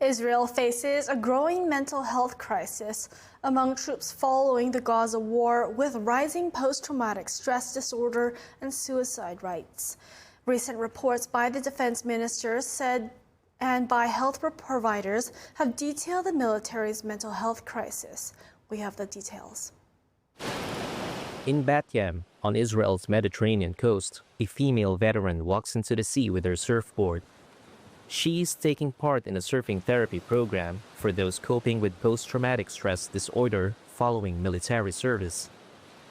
Israel faces a growing mental health crisis among troops following the Gaza war, with rising post-traumatic stress disorder and suicide rates. Recent reports by the defense minister said and by health providers have detailed the military's mental health crisis. We have the details. In Bat Yam, on Israel's Mediterranean coast, a female veteran walks into the sea with her surfboard. She is taking part in a surfing therapy program for those coping with post-traumatic stress disorder following military service.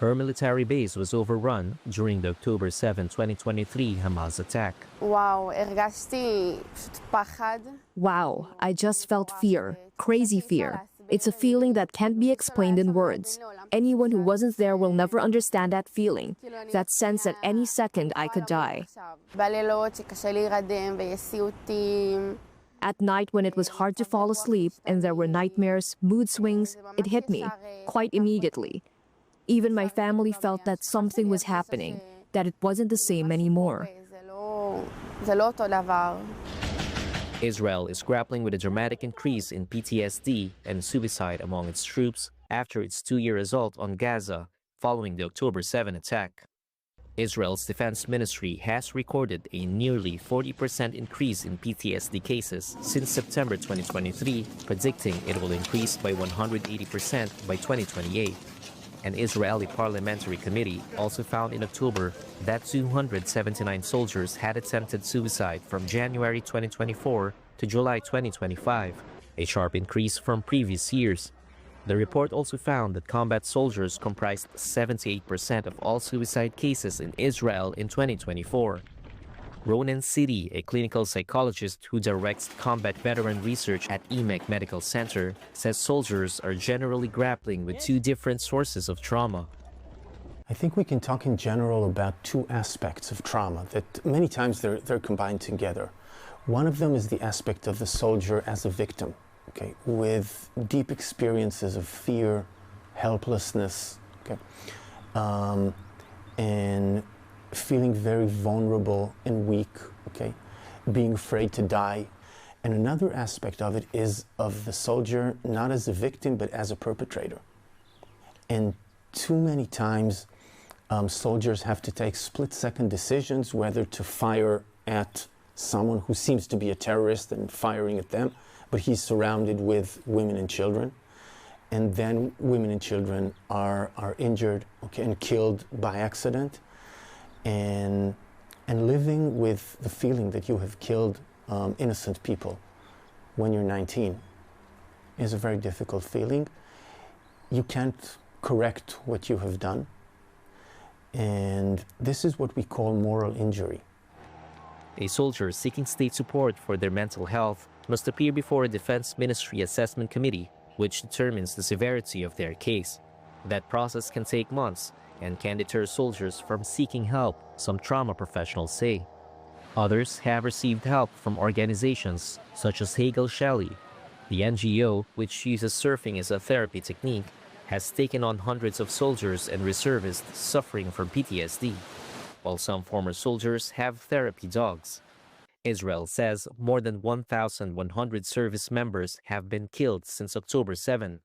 Her military base was overrun during the October 7, 2023 Hamas attack. Wow, I just felt fear, crazy fear. It's a feeling that can't be explained in words. Anyone who wasn't there will never understand that feeling, that sense that any second I could die. At night, when it was hard to fall asleep and there were nightmares, mood swings, it hit me quite immediately. Even my family felt that something was happening, that it wasn't the same anymore. Israel is grappling with a dramatic increase in PTSD and suicide among its troops after its two-year assault on Gaza following the October 7 attack. Israel's defense ministry has recorded a nearly 40% increase in PTSD cases since September 2023, predicting it will increase by 180% by 2028. An Israeli parliamentary committee also found in October that 279 soldiers had attempted suicide from January 2024 to July 2025, a sharp increase from previous years. The report also found that combat soldiers comprised 78% of all suicide cases in Israel in 2024. Ronan Sidi, a clinical psychologist who directs combat veteran research at EMEC Medical Center, says soldiers are generally grappling with two different sources of trauma. I think we can talk in general about two aspects of trauma that many times they're combined together. One of them is the aspect of the soldier as a victim, okay, with deep experiences of fear, helplessness, okay, and feeling very vulnerable and weak, okay, being afraid to die. And another aspect of it is of the soldier not as a victim but as a perpetrator. And too many times soldiers have to take split-second decisions whether to fire at someone who seems to be a terrorist and firing at them, but he's surrounded with women and children. And then women and children are injured, okay, and killed by accident. And living with the feeling that you have killed innocent people when you're 19 is a very difficult feeling. You can't correct what you have done. And this is what we call moral injury. A soldier seeking state support for their mental health must appear before a Defense Ministry Assessment Committee, which determines the severity of their case. That process can take months and can deter soldiers from seeking help, some trauma professionals say. Others have received help from organizations such as Hagel Shelley. The NGO, which uses surfing as a therapy technique, has taken on hundreds of soldiers and reservists suffering from PTSD, while some former soldiers have therapy dogs. Israel says more than 1,100 service members have been killed since October 7,